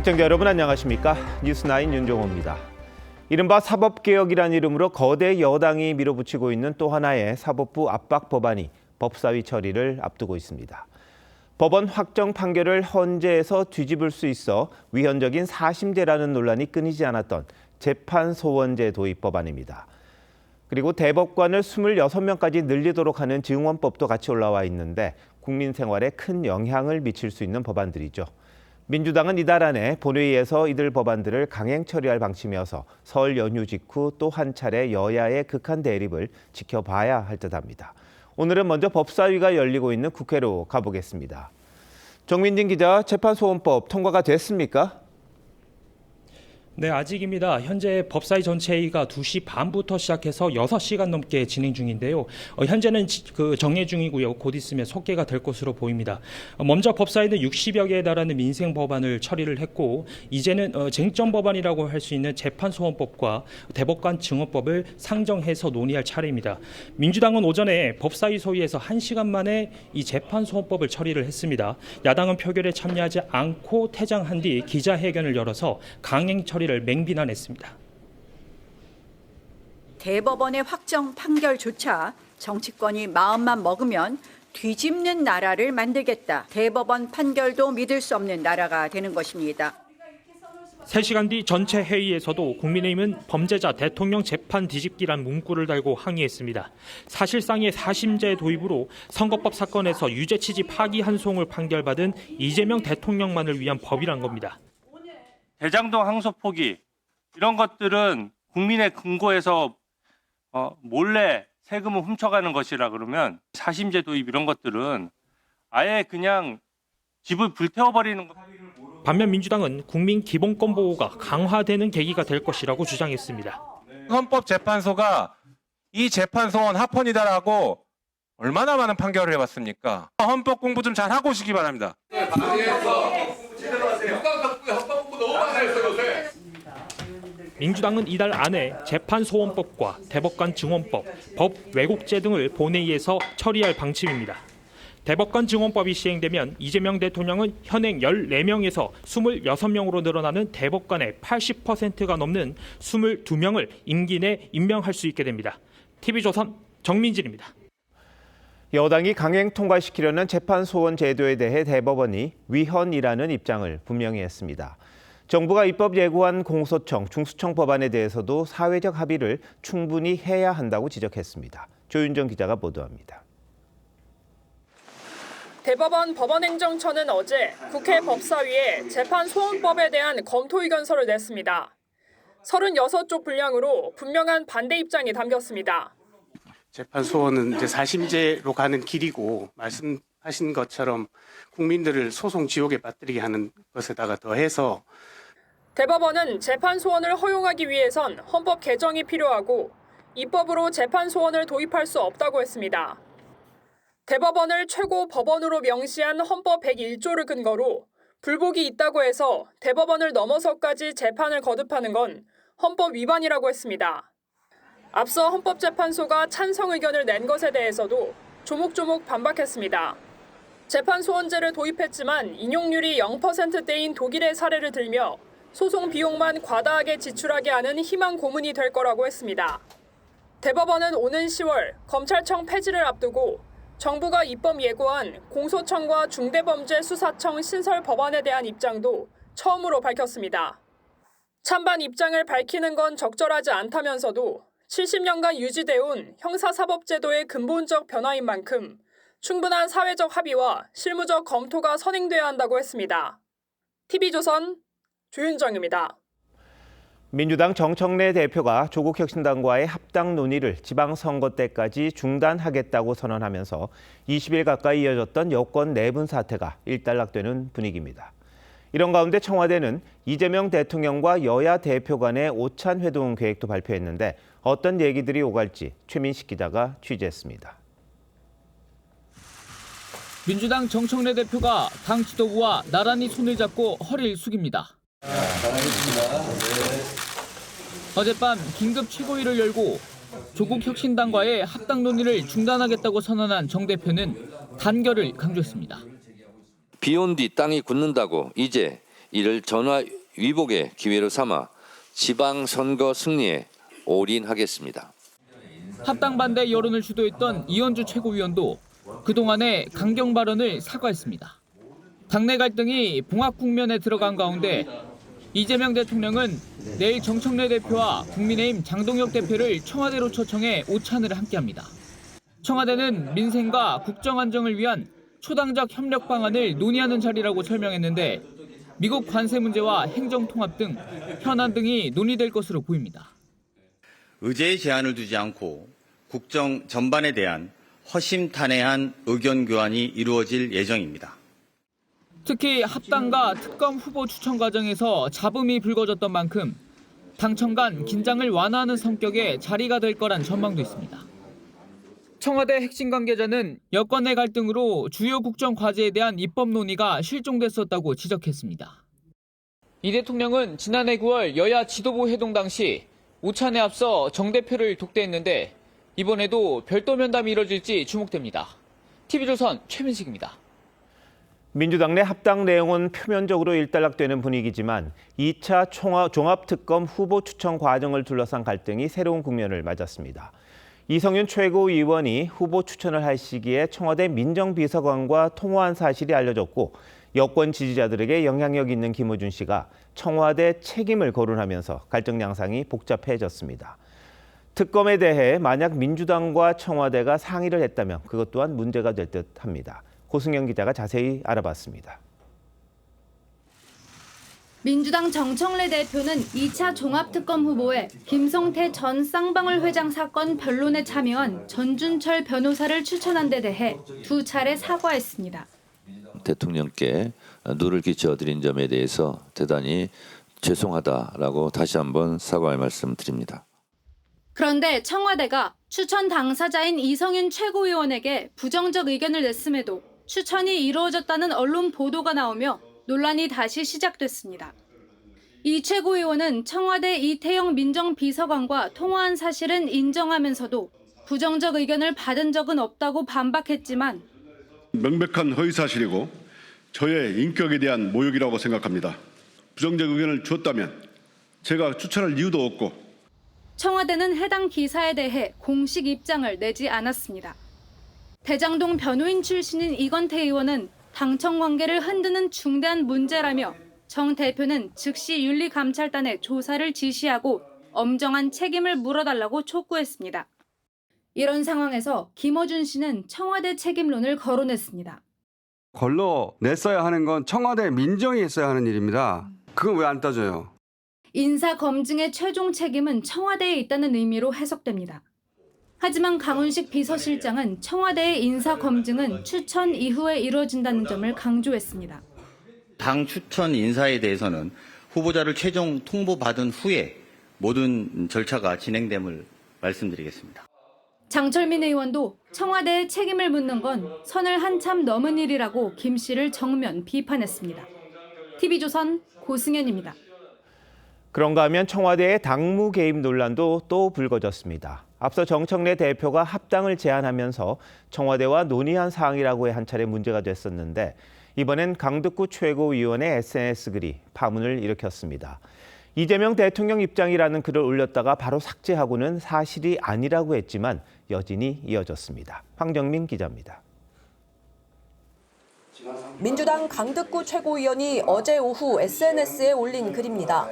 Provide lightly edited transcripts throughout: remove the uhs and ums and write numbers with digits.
시청자 여러분 안녕하십니까? 뉴스9 윤종호입니다. 이른바 사법개혁이란 이름으로 거대 여당이 밀어붙이고 있는 또 하나의 사법부 압박 법안이 법사위 처리를 앞두고 있습니다. 법원 확정 판결을 헌재에서 뒤집을 수 있어 위헌적인 사심제라는 논란이 끊이지 않았던 재판소원제 도입 법안입니다. 그리고 대법관을 26명까지 늘리도록 하는 증원법도 같이 올라와 있는데 국민 생활에 큰 영향을 미칠 수 있는 법안들이죠. 민주당은 이달 안에 본회의에서 이들 법안들을 강행 처리할 방침이어서 설 연휴 직후 또 한 차례 여야의 극한 대립을 지켜봐야 할 듯합니다. 오늘은 먼저 법사위가 열리고 있는 국회로 가보겠습니다. 정민진 기자, 재판소원법 통과가 됐습니까? 네, 아직입니다. 현재 법사위 전체 회의가 2시 반부터 시작해서 6시간 넘게 진행 중인데요. 현재는 정례 중이고요. 곧 있으면 속개가 될 것으로 보입니다. 먼저 법사위는 60여 개에 달하는 민생 법안을 처리를 했고, 이제는 쟁점 법안이라고 할 수 있는 재판소원법과 대법관 증언법을 상정해서 논의할 차례입니다. 민주당은 오전에 법사위 소위에서 1시간 만에 이 재판소원법을 처리를 했습니다. 야당은 표결에 참여하지 않고 퇴장한 뒤 기자회견을 열어서 강행 처리를 맹비난했습니다. 대법원의 확정 판결조차 정치권이 마음만 먹으면 뒤집는 나라를 만들겠다. 대법원 판결도 믿을 수 없는 나라가 되는 것입니다. 3시간 뒤 전체 회의에서도 국민의힘은 범죄자 대통령 재판 뒤집기란 문구를 달고 항의했습니다. 사실상의 사심제 도입으로 선거법 사건에서 유죄 취지 파기 한송을 판결받은 이재명 대통령만을 위한 법이란 겁니다. 대장동 항소 포기 이런 것들은 국민의 금고에서 몰래 세금을 훔쳐가는 것이라 그러면 사심제 도입 이런 것들은 아예 그냥 집을 불태워버리는 것. 반면 민주당은 국민 기본권 보호가 강화되는 계기가 될 것이라고 주장했습니다. 헌법재판소가 이 재판소원 합헌이다라고 얼마나 많은 판결을 해봤습니까? 헌법 공부 좀 잘 하고 오시기 바랍니다. 민주당은 이달 안에 재판소원법과 대법관 증언법, 법 왜곡죄 등을 본회의에서 처리할 방침입니다. 대법관 증언법이 시행되면 이재명 대통령은 현행 14명에서 26명으로 늘어나는 대법관의 80%가 넘는 22명을 임기 내 임명할 수 있게 됩니다. TV조선 정민진입니다. 여당이 강행 통과시키려는 재판소원 제도에 대해 대법원이 위헌이라는 입장을 분명히 했습니다. 정부가 입법 예고한 공소청, 중수청 법안에 대해서도 사회적 합의를 충분히 해야 한다고 지적했습니다. 조윤정 기자가 보도합니다. 대법원 법원행정처는 어제 국회 법사위에 재판소원법에 대한 검토 의견서를 냈습니다. 36쪽 분량으로 분명한 반대 입장이 담겼습니다. 재판소원은 이제 사심제로 가는 길이고 말씀하신 것처럼 국민들을 소송 지옥에 빠뜨리게 하는 것에다가 더해서 대법원은 재판소원을 허용하기 위해선 헌법 개정이 필요하고 입법으로 재판소원을 도입할 수 없다고 했습니다. 대법원을 최고 법원으로 명시한 헌법 101조를 근거로 불복이 있다고 해서 대법원을 넘어서까지 재판을 거듭하는 건 헌법 위반이라고 했습니다. 앞서 헌법재판소가 찬성 의견을 낸 것에 대해서도 조목조목 반박했습니다. 재판소원제를 도입했지만 인용률이 0%대인 독일의 사례를 들며 소송 비용만 과다하게 지출하게 하는 희망 고문이 될 거라고 했습니다. 대법원은 오는 10월 검찰청 폐지를 앞두고 정부가 입법 예고한 공소청과 중대범죄수사청 신설 법안에 대한 입장도 처음으로 밝혔습니다. 찬반 입장을 밝히는 건 적절하지 않다면서도 70년간 유지돼온 형사사법제도의 근본적 변화인 만큼 충분한 사회적 합의와 실무적 검토가 선행돼야 한다고 했습니다. TV조선 조윤정입니다. 민주당 정청래 대표가 조국혁신당과의 합당 논의를 지방선거 때까지 중단하겠다고 선언하면서 20일 가까이 이어졌던 여권 내분 사태가 일단락되는 분위기입니다. 이런 가운데 청와대는 이재명 대통령과 여야 대표 간의 오찬 회동 계획도 발표했는데 어떤 얘기들이 오갈지 최민식 기자가 취재했습니다. 민주당 정청래 대표가 당 지도부와 나란히 손을 잡고 허리를 숙입니다. 어젯밤 긴급 최고위를 열고 조국혁신당과의 합당 논의를 중단하겠다고 선언한 정 대표는 단결을 강조했습니다. 비온 뒤 땅이 굳는다고 이제 이를 전화 위복의 기회로 삼아 지방선거 승리에 올인하겠습니다. 합당 반대 여론을 주도했던 이현주 최고위원도 그동안의 강경 발언을 사과했습니다. 당내 갈등이 봉합 국면에 들어간 가운데 이재명 대통령은 내일 정청래 대표와 국민의힘 장동혁 대표를 청와대로 초청해 오찬을 함께합니다. 청와대는 민생과 국정 안정을 위한 초당적 협력 방안을 논의하는 자리라고 설명했는데 미국 관세 문제와 행정 통합 등 현안 등이 논의될 것으로 보입니다. 의제에 제한을 두지 않고 국정 전반에 대한 허심탄회한 의견 교환이 이루어질 예정입니다. 특히 합당과 특검 후보 추천 과정에서 잡음이 불거졌던 만큼 당청 간 긴장을 완화하는 성격의 자리가 될 거란 전망도 있습니다. 청와대 핵심 관계자는 여권 내 갈등으로 주요 국정 과제에 대한 입법 논의가 실종됐었다고 지적했습니다. 이 대통령은 지난해 9월 여야 지도부 회동 당시 오찬에 앞서 정 대표를 독대했는데 이번에도 별도 면담이 이뤄질지 주목됩니다. TV조선 최민식입니다. 민주당 내 합당 내용은 표면적으로 일단락되는 분위기지만 2차 종합특검 후보 추천 과정을 둘러싼 갈등이 새로운 국면을 맞았습니다. 이성윤 최고위원이 후보 추천을 할 시기에 청와대 민정비서관과 통화한 사실이 알려졌고 여권 지지자들에게 영향력 있는 김어준 씨가 청와대 책임을 거론하면서 갈등 양상이 복잡해졌습니다. 특검에 대해 만약 민주당과 청와대가 상의를 했다면 그것 또한 문제가 될 듯합니다. 고승영 기자가 자세히 알아봤습니다. 민주당 정청래 대표는 2차 종합특검 후보에 김성태 전 쌍방울 회장 사건 변론에 참여한 전준철 변호사를 추천한 데 대해 2차례 사과했습니다. 대통령께 누를 끼쳐드린 점에 대해서 대단히 죄송하다라고 다시 한번 사과의 말씀드립니다. 그런데 청와대가 추천 당사자인 이성윤 최고위원에게 부정적 의견을 냈음에도 추천이 이루어졌다는 언론 보도가 나오며 논란이 다시 시작됐습니다. 이 최고위원은 청와대 이태영 민정비서관과 통화한 사실은 인정하면서도 부정적 의견을 받은 적은 없다고 반박했지만 명백한 허위사실이고 저의 인격에 대한 모욕이라고 생각합니다. 부정적 의견을 주었다면 제가 추천할 이유도 없고 청와대는 해당 기사에 대해 공식 입장을 내지 않았습니다. 대장동 변호인 출신인 이건태 의원은 당청 관계를 흔드는 중대한 문제라며 정 대표는 즉시 윤리감찰단에 조사를 지시하고 엄정한 책임을 물어달라고 촉구했습니다. 이런 상황에서 김어준 씨는 청와대 책임론을 거론했습니다. 걸러냈어야 하는 건 청와대 민정이 했어야 하는 일입니다. 그건 왜 안 따져요? 인사검증의 최종 책임은 청와대에 있다는 의미로 해석됩니다. 하지만 강훈식 비서실장은 청와대의 인사검증은 추천 이후에 이루어진다는 점을 강조했습니다. 당 추천 인사에 대해서는 후보자를 최종 통보받은 후에 모든 절차가 진행됨을 말씀드리겠습니다. 장철민 의원도 청와대의 책임을 묻는 건 선을 한참 넘은 일이라고 김 씨를 정면 비판했습니다. TV조선 고승현입니다. 그런가 하면 청와대의 당무 개입 논란도 또 불거졌습니다. 앞서 정청래 대표가 합당을 제안하면서 청와대와 논의한 사항이라고 해 한 차례 문제가 됐었는데 이번엔 강득구 최고위원의 SNS 글이 파문을 일으켰습니다. 이재명 대통령 입장이라는 글을 올렸다가 바로 삭제하고는 사실이 아니라고 했지만 여진이 이어졌습니다. 황정민 기자입니다. 민주당 강득구 최고위원이 어제 오후 SNS에 올린 글입니다.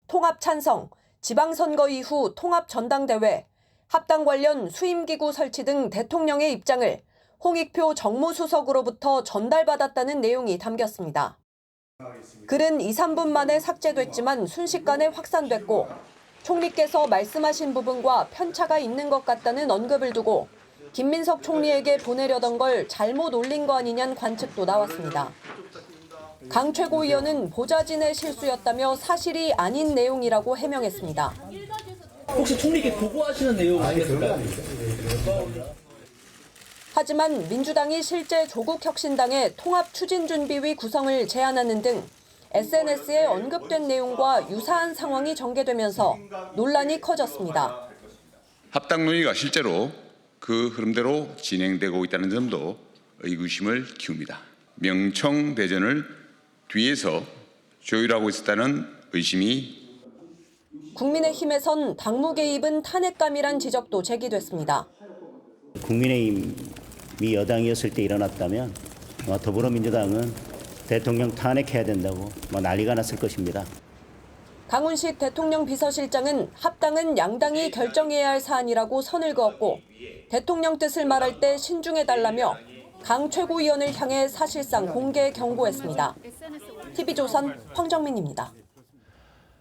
통합 찬성, 지방선거 이후 통합 전당대회, 합당 관련 수임기구 설치 등 대통령의 입장을 홍익표 정무수석으로부터 전달받았다는 내용이 담겼습니다. 글은 2, 3분 만에 삭제됐지만 순식간에 확산됐고 총리께서 말씀하신 부분과 편차가 있는 것 같다는 언급을 두고 김민석 총리에게 보내려던 걸 잘못 올린 거 아니냐는 관측도 나왔습니다. 강 최고위원은 보좌진의 실수였다며 사실이 아닌 내용이라고 해명했습니다. 혹시 총리께 보고하시는 내용 아니겠습니까? 하지만 민주당이 실제 조국혁신당의 통합추진준비위 구성을 제안하는 등 SNS에 언급된 내용과 유사한 상황이 전개되면서 논란이 커졌습니다. 합당 논의가 실제로 그 흐름대로 진행되고 있다는 점도 의구심을 키웁니다. 명청대전을 뒤에서 조율하고 있었다는 의심이 국민의힘에선 당무 개입은 탄핵감이란 지적도 제기됐습니다. 국민의힘이 여당이었을 때 일어났다면 더불어민주당은 대통령 탄핵해야 된다고 난리가 났을 것입니다. 강훈식 대통령 비서실장은 합당은 양당이 결정해야 할 사안이라고 선을 그었고 대통령 뜻을 말할 때 신중해달라며 강 최고위원을 향해 사실상 공개 경고했습니다. TV조선 황정민입니다.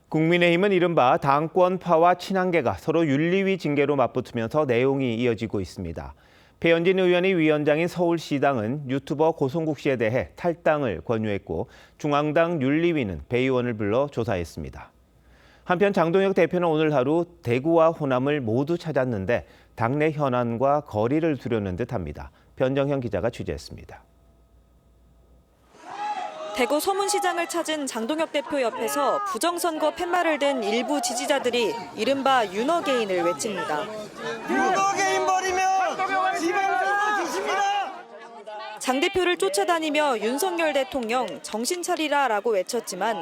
국민의힘은 이른바 당권파와 친한계가 서로 윤리위 징계로 맞붙으면서 내용이 이어지고 있습니다. 배현진 의원이 위원장인 서울시당은 유튜버 고성국 씨에 대해 탈당을 권유했고 중앙당 윤리위는 배 의원을 불러 조사했습니다. 한편 장동혁 대표는 오늘 하루 대구와 호남을 모두 찾았는데 당내 현안과 거리를 두려는 듯합니다. 변정현 기자가 취재했습니다. 대구 소문시장을 찾은 장동혁 대표 옆에서 부정선거 팻말을 든 일부 지지자들이 이른바 윤어게인을 외칩니다. 윤어게인 버리면 지방선거 지십니다. 장 대표를 쫓아다니며 윤석열 대통령 정신 차리라라고 외쳤지만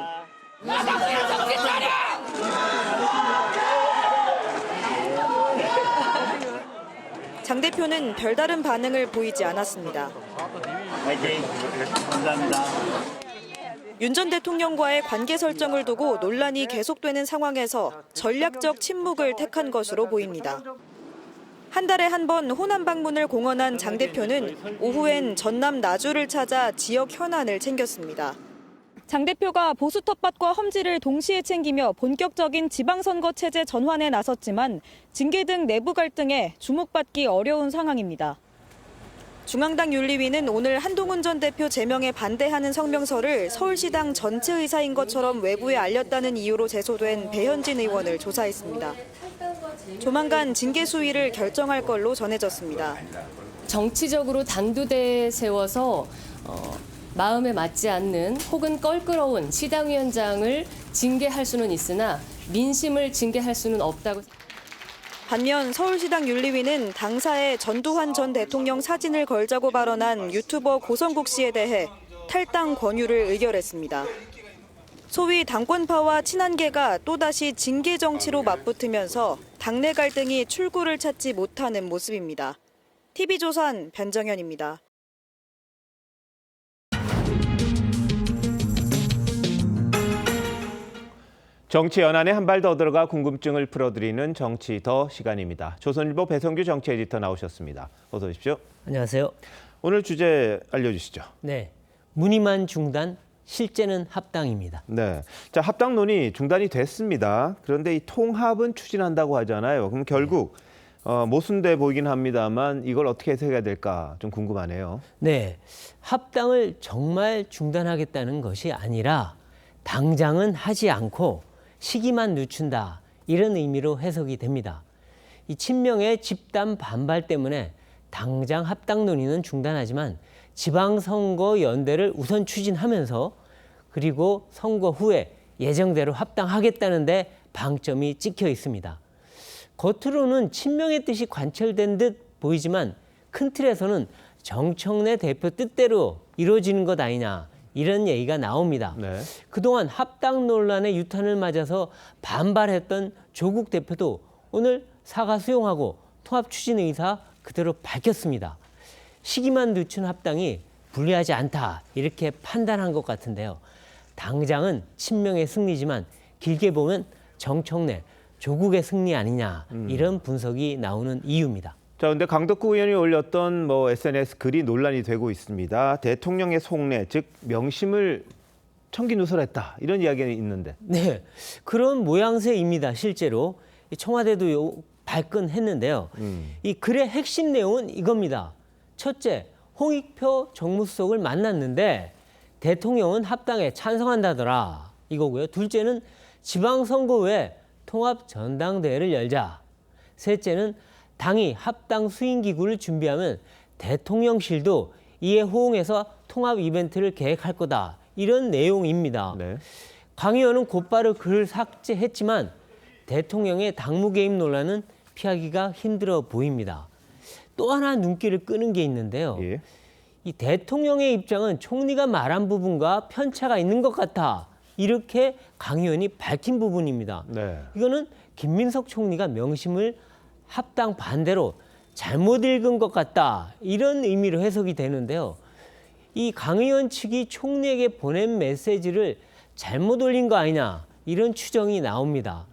장 대표는 별다른 반응을 보이지 않았습니다. 감사합니다. 윤 전 대통령과의 관계 설정을 두고 논란이 계속되는 상황에서 전략적 침묵을 택한 것으로 보입니다. 한 달에 한 번 호남 방문을 공언한 장 대표는 오후엔 전남 나주를 찾아 지역 현안을 챙겼습니다. 장 대표가 보수 텃밭과 험지를 동시에 챙기며 본격적인 지방선거 체제 전환에 나섰지만 징계 등 내부 갈등에 주목받기 어려운 상황입니다. 중앙당 윤리위는 오늘 한동훈 전 대표 제명에 반대하는 성명서를 서울시당 전체 의사인 것처럼 외부에 알렸다는 이유로 제소된 배현진 의원을 조사했습니다. 조만간 징계 수위를 결정할 걸로 전해졌습니다. 정치적으로 단두대에 세워서 마음에 맞지 않는 혹은 껄끄러운 시당위원장을 징계할 수는 있으나 민심을 징계할 수는 없다고. 반면 서울시당 윤리위는 당사에 전두환 전 대통령 사진을 걸자고 발언한 유튜버 고성국 씨에 대해 탈당 권유를 의결했습니다. 소위 당권파와 친한계가 또다시 징계 정치로 맞붙으면서 당내 갈등이 출구를 찾지 못하는 모습입니다. TV조선 변정현입니다. 정치 연안에 한 발 더 들어가 궁금증을 풀어드리는 정치 더 시간입니다. 조선일보 배성규 정치 에디터 나오셨습니다. 어서 오십시오. 안녕하세요. 오늘 주제 알려주시죠. 네, 무늬만 중단, 실제는 합당입니다. 네, 자 합당 논의 중단이 됐습니다. 그런데 이 통합은 추진한다고 하잖아요. 그럼 결국 모순돼 보이긴 합니다만 이걸 어떻게 해석해야 될까 좀 궁금하네요. 네, 합당을 정말 중단하겠다는 것이 아니라 당장은 하지 않고 시기만 늦춘다, 이런 의미로 해석이 됩니다. 이 친명의 집단 반발 때문에 당장 합당 논의는 중단하지만 지방선거 연대를 우선 추진하면서 그리고 선거 후에 예정대로 합당하겠다는 데 방점이 찍혀 있습니다. 겉으로는 친명의 뜻이 관철된 듯 보이지만 큰 틀에서는 정청래 대표 뜻대로 이루어지는 것 아니냐, 이런 얘기가 나옵니다. 네. 그동안 합당 논란의 유탄을 맞아서 반발했던 조국 대표도 오늘 사과 수용하고 통합 추진 의사 그대로 밝혔습니다. 시기만 늦춘 합당이 불리하지 않다, 이렇게 판단한 것 같은데요. 당장은 친명의 승리지만 길게 보면 정청래, 조국의 승리 아니냐, 이런 분석이 나오는 이유입니다. 자, 근데 강덕구 의원이 올렸던 SNS 글이 논란이 되고 있습니다. 대통령의 속내, 즉 명심을 청기누설했다, 이런 이야기가 있는데. 네, 그런 모양새입니다. 실제로 청와대도 발끈했는데요. 이 글의 핵심 내용은 이겁니다. 첫째, 홍익표 정무수석을 만났는데 대통령은 합당에 찬성한다더라, 이거고요. 둘째는 지방선거 후에 통합 전당대회를 열자. 셋째는 당이 합당 수행기구를 준비하면 대통령실도 이에 호응해서 통합 이벤트를 계획할 거다, 이런 내용입니다. 네. 강 의원은 곧바로 글을 삭제했지만 대통령의 당무 개입 논란은 피하기가 힘들어 보입니다. 또 하나 눈길을 끄는 게 있는데요. 예. 이 대통령의 입장은 총리가 말한 부분과 편차가 있는 것 같아, 이렇게 강 의원이 밝힌 부분입니다. 네. 이거는 김민석 총리가 명심을 합당 반대로 잘못 읽은 것 같다 이런 의미로 해석이 되는데요. 이 강 의원 측이 총리에게 보낸 메시지를 잘못 올린 거 아니냐 이런 추정이 나옵니다.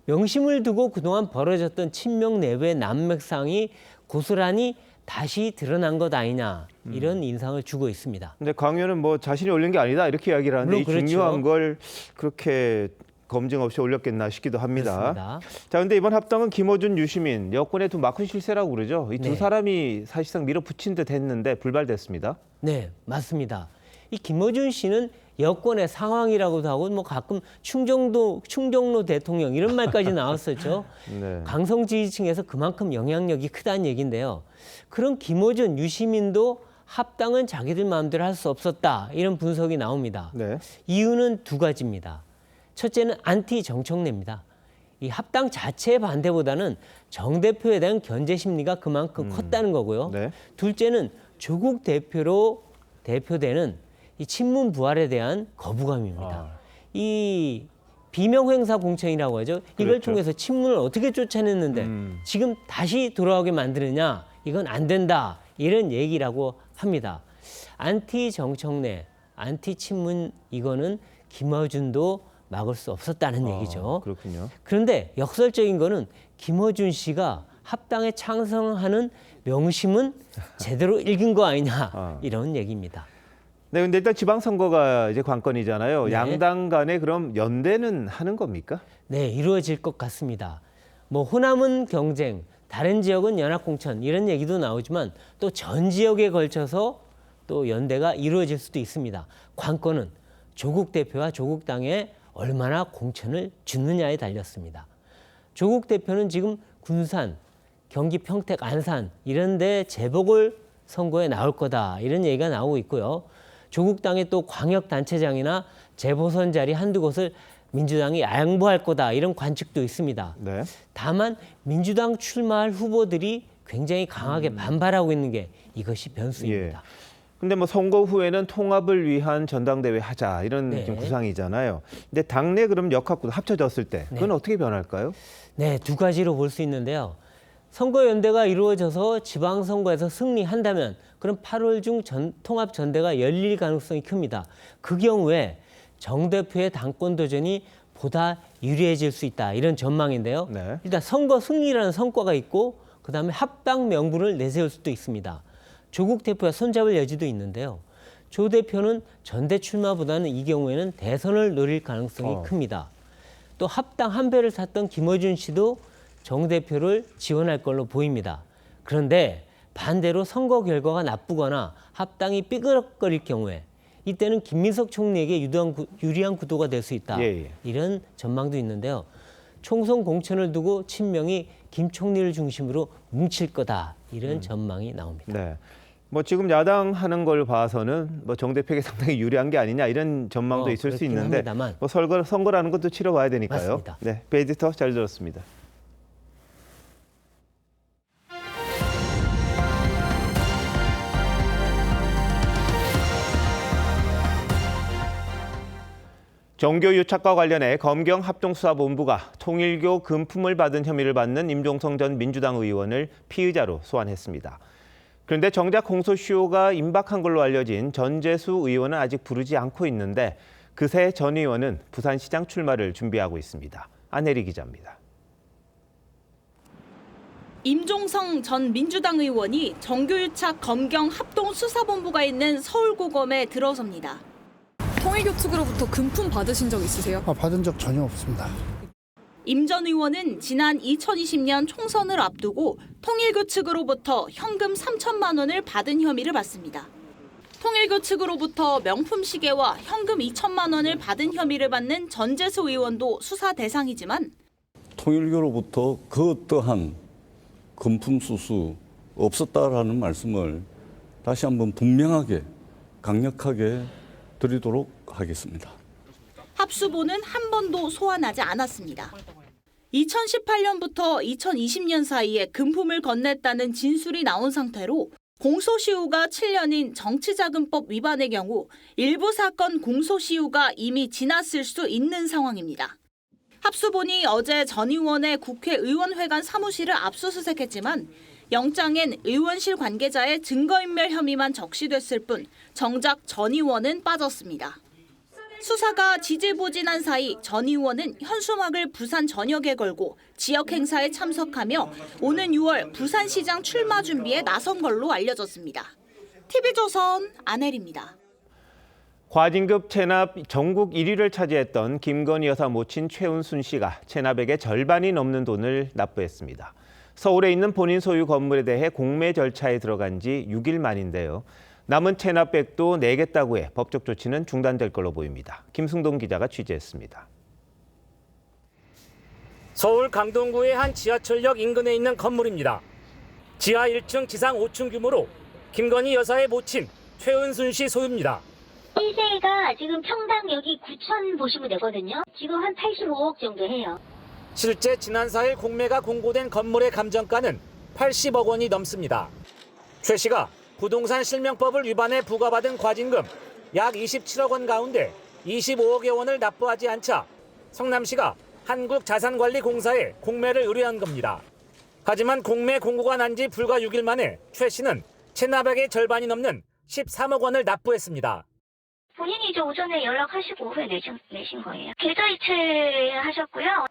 명심을 두고 그동안 벌어졌던 친명 내부의 난맥상이 고스란히 다시 드러난 것 아니냐 이런 인상을 주고 있습니다. 근데 강 의원은 뭐 자신이 올린 게 아니다 이렇게 이야기를 하는데 이 물론 중요한 그렇죠. 걸 그렇게 검증 없이 올렸겠나 싶기도 합니다. 그렇습니다. 자, 근데 이번 합당은 김어준, 유시민 여권의 두 마큰 실세라고 그러죠. 이 두 네. 사람이 사실상 밀어붙인 듯 했는데 불발됐습니다. 네, 맞습니다. 이 김어준 씨는 여권의 상황이라고도 하고 뭐 가끔 충정로 대통령 이런 말까지 나왔었죠. 네. 강성 지지층에서 그만큼 영향력이 크다는 얘기인데요. 그런 김어준, 유시민도 합당은 자기들 마음대로 할 수 없었다 이런 분석이 나옵니다. 네. 이유는 두 가지입니다. 첫째는 안티 정청래입니다. 이 합당 자체의 반대보다는 정 대표에 대한 견제 심리가 그만큼 컸다는 거고요. 네. 둘째는 조국 대표로 대표되는 이 친문 부활에 대한 거부감입니다. 이 비명행사 공천이라고 하죠. 이걸 그렇죠. 통해서 친문을 어떻게 쫓아냈는데 지금 다시 돌아오게 만드느냐 이건 안 된다 이런 얘기라고 합니다. 안티 정청래, 안티 친문 이거는 김어준도 막을 수 없었다는 얘기죠. 그렇군요. 그런데 역설적인 거는 김어준 씨가 합당에 찬성하는 명심은 제대로 읽은 거 아니냐 이런 얘기입니다. 네, 근데 일단 지방선거가 이제 관건이잖아요. 네. 양당 간에 그럼 연대는 하는 겁니까? 네, 이루어질 것 같습니다. 뭐 호남은 경쟁, 다른 지역은 연합공천 이런 얘기도 나오지만 또 전 지역에 걸쳐서 또 연대가 이루어질 수도 있습니다. 관건은 조국 대표와 조국 당에 얼마나 공천을 주느냐에 달렸습니다. 조국 대표는 지금 군산, 경기 평택, 안산 이런 데 재보궐 선거에 나올 거다 이런 얘기가 나오고 있고요. 조국 당의 또 광역단체장이나 재보선 자리 한두 곳을 민주당이 양보할 거다 이런 관측도 있습니다. 네. 다만 민주당 출마할 후보들이 굉장히 강하게 반발하고 있는 게 이것이 변수입니다. 예. 근데 뭐 선거 후에는 통합을 위한 전당대회 하자 이런 네. 좀 구상이잖아요. 근데 당내 그럼 역학구도 합쳐졌을 때 그건 네. 어떻게 변할까요? 네, 두 가지로 볼 수 있는데요. 선거연대가 이루어져서 지방선거에서 승리한다면 그럼 8월 중 통합 전대가 열릴 가능성이 큽니다. 그 경우에 정 대표의 당권 도전이 보다 유리해질 수 있다 이런 전망인데요. 네. 일단 선거 승리라는 성과가 있고 그다음에 합당 명분을 내세울 수도 있습니다. 조국 대표와 손잡을 여지도 있는데요. 조 대표는 전대 출마보다는 이 경우에는 대선을 노릴 가능성이 큽니다. 또 합당 한 배를 탔던 김어준 씨도 정 대표를 지원할 걸로 보입니다. 그런데 반대로 선거 결과가 나쁘거나 합당이 삐그덕거릴 경우에 이때는 김민석 총리에게 유리한 구도가 될 수 있다. 예. 이런 전망도 있는데요. 총선 공천을 두고 친명이 김 총리를 중심으로 뭉칠 거다. 이런 전망이 나옵니다. 네. 뭐 지금 야당 하는 걸 봐서는 뭐 정 대표에게 상당히 유리한 게 아니냐 이런 전망도 있을 수 그렇긴 있는데 합니다만. 뭐 선거라는 것도 치러봐야 되니까요. 맞습니다. 네, 베이디터 잘 들었습니다. 종교 유착과 관련해 검경 합동수사본부가 통일교 금품을 받은 혐의를 받는 임종성 전 민주당 의원을 피의자로 소환했습니다. 그런데 정작 공소시효가 임박한 걸로 알려진 전재수 의원은 아직 부르지 않고 있는데 그새 전 의원은 부산시장 출마를 준비하고 있습니다. 안혜리 기자입니다. 임종성 전 민주당 의원이 정교유착 검경 합동수사본부가 있는 서울고검에 들어섭니다. 통일교 측으로부터 금품 받으신 적 있으세요? 받은 적 전혀 없습니다. 임 전 의원은 지난 2020년 총선을 앞두고 통일교 측으로부터 현금 3천만 원을 받은 혐의를 받습니다. 통일교 측으로부터 명품 시계와 현금 2천만 원을 받은 혐의를 받는 전재수 의원도 수사 대상이지만 통일교로부터 그 어떠한 금품 수수 없었다라는 말씀을 다시 한번 분명하게 강력하게 드리도록 하겠습니다. 합수본은 한 번도 소환하지 않았습니다. 2018년부터 2020년 사이에 금품을 건넸다는 진술이 나온 상태로 공소시효가 7년인 정치자금법 위반의 경우 일부 사건 공소시효가 이미 지났을 수 있는 상황입니다. 합수본이 어제 전 의원의 국회의원회관 사무실을 압수수색했지만 영장엔 의원실 관계자의 증거인멸 혐의만 적시됐을 뿐 정작 전 의원은 빠졌습니다. 수사가 지지부진한 사이 전 의원은 현수막을 부산 전역에 걸고 지역 행사에 참석하며 오는 6월 부산시장 출마 준비에 나선 걸로 알려졌습니다. TV조선 안혜리입니다. 과징급 체납 전국 1위를 차지했던 김건희 여사 모친 최은순 씨가 체납액의 절반이 넘는 돈을 납부했습니다. 서울에 있는 본인 소유 건물에 대해 공매 절차에 들어간 지 6일 만인데요. 남은 체납액도 내겠다고 해 법적 조치는 중단될 걸로 보입니다. 김승동 기자가 취재했습니다. 서울 강동구의 한 지하철역 인근에 있는 건물입니다. 지하 1층, 지상 5층 규모로 김건희 여사의 모친 최은순 씨 소유입니다. 시세가 지금 평당 여기 9천 보시면 되거든요. 지금 한 85억 정도 해요. 실제 지난 4일 공매가 공고된 건물의 감정가는 80억 원이 넘습니다. 최 씨가 부동산 실명법을 위반해 부과받은 과징금 약 27억 원 가운데 25억여 원을 납부하지 않자 성남시가 한국자산관리공사에 공매를 의뢰한 겁니다. 하지만 공매 공고가 난 지 불과 6일 만에 최 씨는 체납액의 절반이 넘는 13억 원을 납부했습니다. 본인이 이제 오전에 연락하시고 오후에 내신 거예요. 계좌 이체하셨고요.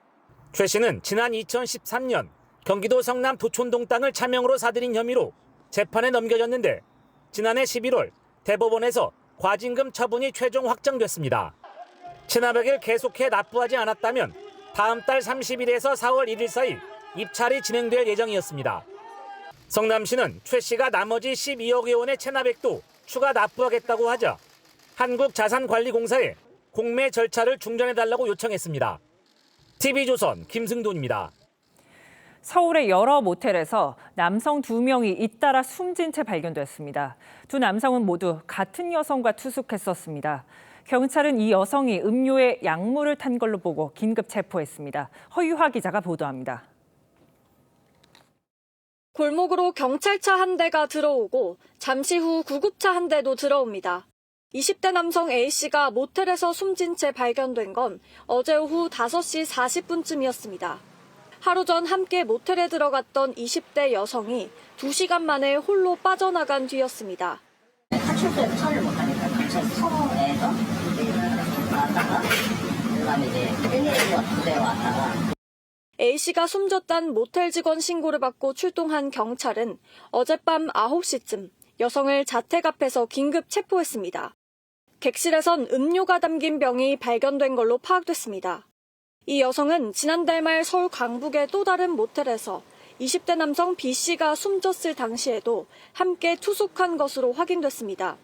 최 씨는 지난 2013년 경기도 성남 도촌동 땅을 차명으로 사들인 혐의로 재판에 넘겨졌는데 지난해 11월 대법원에서 과징금 처분이 최종 확정됐습니다. 체납액을 계속해 납부하지 않았다면 다음 달 30일에서 4월 1일 사이 입찰이 진행될 예정이었습니다. 성남시는 최 씨가 나머지 12억여 원의 체납액도 추가 납부하겠다고 하자 한국자산관리공사에 공매 절차를 중단해달라고 요청했습니다. TV조선 김승돈입니다. 서울의 여러 모텔에서 남성 2명이 잇따라 숨진 채 발견됐습니다. 두 남성은 모두 같은 여성과 투숙했었습니다. 경찰은 이 여성이 음료에 약물을 탄 걸로 보고 긴급 체포했습니다. 허유화 기자가 보도합니다. 골목으로 경찰차 한 대가 들어오고 잠시 후 구급차 한 대도 들어옵니다. 20대 남성 A씨가 모텔에서 숨진 채 발견된 건 어제 오후 5시 40분쯤이었습니다. 하루 전 함께 모텔에 들어갔던 20대 여성이 2시간 만에 홀로 빠져나간 뒤였습니다. 탈출구에서 처리를 못하니까 경찰서 서울에서 나왔다가 그다음에 이제 112대 왔다가 A씨가 숨졌다는 모텔 직원 신고를 받고 출동한 경찰은 어젯밤 9시쯤 여성을 자택 앞에서 긴급 체포했습니다. 객실에선 음료가 담긴 병이 발견된 걸로 파악됐습니다. 이 여성은 지난달 말 서울 강북의 또 다른 모텔에서 20대 남성 B씨가 숨졌을 당시에도 함께 투숙한 것으로 확인됐습니다.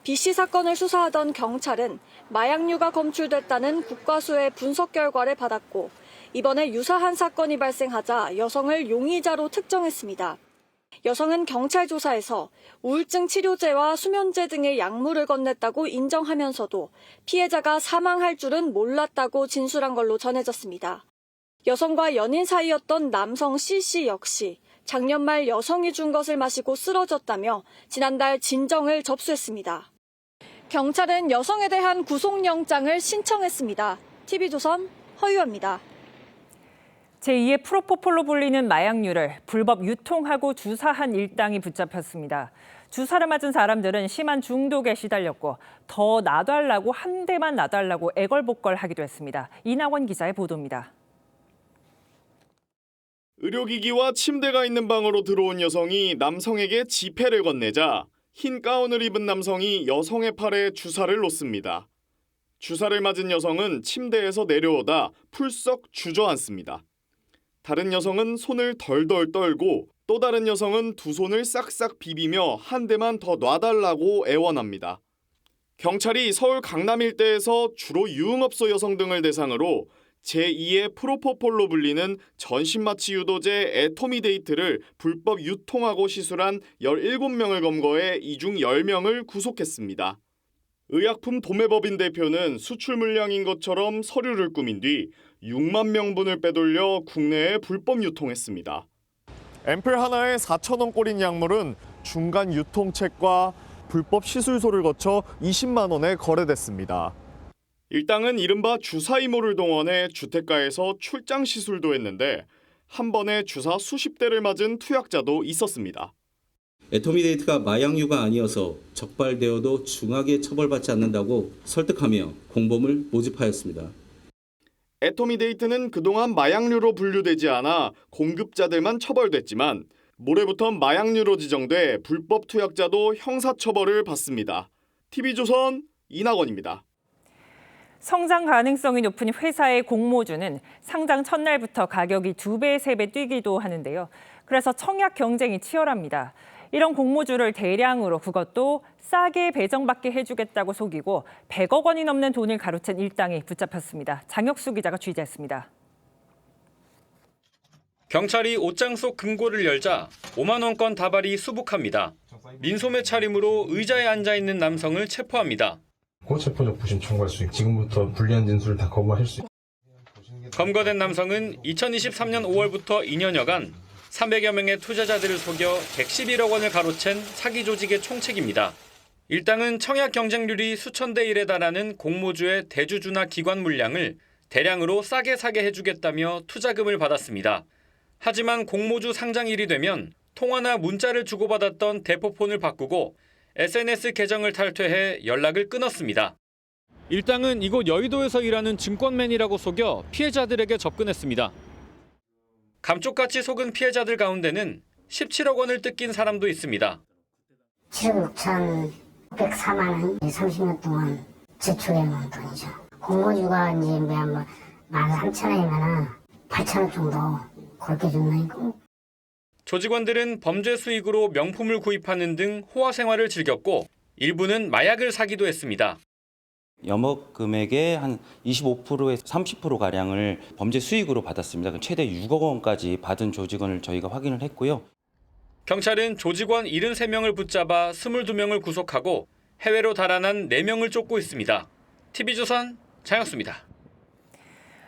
B씨 사건을 수사하던 경찰은 마약류가 검출됐다는 국과수의 분석 결과를 받았고 이번에 유사한 사건이 발생하자 여성을 용의자로 특정했습니다. 여성은 경찰 조사에서 우울증 치료제와 수면제 등의 약물을 건넸다고 인정하면서도 피해자가 사망할 줄은 몰랐다고 진술한 걸로 전해졌습니다. 여성과 연인 사이였던 남성 C씨 역시 작년 말 여성이 준 것을 마시고 쓰러졌다며 지난달 진정을 접수했습니다. 경찰은 여성에 대한 구속영장을 신청했습니다. TV조선 허유아입니다. 제2의 프로포폴로 불리는 마약류를 불법 유통하고 주사한 일당이 붙잡혔습니다. 주사를 맞은 사람들은 심한 중독에 시달렸고 더 놔달라고 한 대만 놔달라고 애걸복걸하기도 했습니다. 이나원 기자의 보도입니다. 의료기기와 침대가 있는 방으로 들어온 여성이 남성에게 지폐를 건네자 흰 가운을 입은 남성이 여성의 팔에 주사를 놓습니다. 주사를 맞은 여성은 침대에서 내려오다 풀썩 주저앉습니다. 다른 여성은 손을 덜덜 떨고 또 다른 여성은 두 손을 싹싹 비비며 한 대만 더 놔달라고 애원합니다. 경찰이 서울 강남 일대에서 주로 유흥업소 여성 등을 대상으로 제2의 프로포폴로 불리는 전신마취 유도제 애토미데이트를 불법 유통하고 시술한 17명을 검거해 이 중 10명을 구속했습니다. 의약품 도매법인 대표는 수출 물량인 것처럼 서류를 꾸민 뒤 6만 명분을 빼돌려 국내에 불법 유통했습니다. 앰플 하나에 4,000원꼴인 약물은 중간 유통책과 불법 시술소를 거쳐 20만 원에 거래됐습니다. 일당은 이른바 주사 이모를 동원해 주택가에서 출장 시술도 했는데 한 번에 주사 수십 대를 맞은 투약자도 있었습니다. 애터미데이트가 마약류가 아니어서 적발되어도 중하게 처벌받지 않는다고 설득하며 공범을 모집하였습니다. 애터미데이트는 그동안 마약류로 분류되지 않아 공급자들만 처벌됐지만 모레부터 마약류로 지정돼 불법 투약자도 형사처벌을 받습니다. TV조선 이낙원입니다. 성장 가능성이 높은 회사의 공모주는 상장 첫날부터 가격이 2배, 3배 뛰기도 하는데요. 그래서 청약 경쟁이 치열합니다. 이런 공모주를 대량으로 그것도 싸게 배정받게 해주겠다고 속이고 100억 원이 넘는 돈을 가로챈 일당이 붙잡혔습니다. 장혁수 기자가 취재했습니다. 경찰이 옷장 속 금고를 열자 5만 원권 다발이 수북합니다. 민소매 차림으로 의자에 앉아 있는 남성을 체포합니다. 고체포적 부심 청구할 수 있고 지금부터 불리한 진술을 다 거부하실 수 있고. 검거된 남성은 2023년 5월부터 2년여간 300여 명의 투자자들을 속여 111억 원을 가로챈 사기 조직의 총책입니다. 일당은 청약 경쟁률이 수천 대 1에 달하는 공모주의 대주주나 기관 물량을 대량으로 싸게 사게 해주겠다며 투자금을 받았습니다. 하지만 공모주 상장일이 되면 통화나 문자를 주고받았던 대포폰을 바꾸고 SNS 계정을 탈퇴해 연락을 끊었습니다. 일당은 이곳 여의도에서 일하는 증권맨이라고 속여 피해자들에게 접근했습니다. 감쪽같이 속은 피해자들 가운데는 17억 원을 뜯긴 사람도 있습니다. 7억 6,104만 원 30년 동안 저축해 놓은 돈이죠. 공모주가 이제 뭐 13,000원이면 8,000원 정도 그렇게 준다니까. 조직원들은 범죄 수익으로 명품을 구입하는 등 호화 생활을 즐겼고 일부는 마약을 사기도 했습니다. 염업 금액의 한 25%에서 30%가량을 범죄 수익으로 받았습니다. 최대 6억 원까지 받은 조직원을 저희가 확인을 했고요. 경찰은 조직원 73명을 붙잡아 22명을 구속하고 해외로 달아난 4명을 쫓고 있습니다. TV조선 장혁수입니다.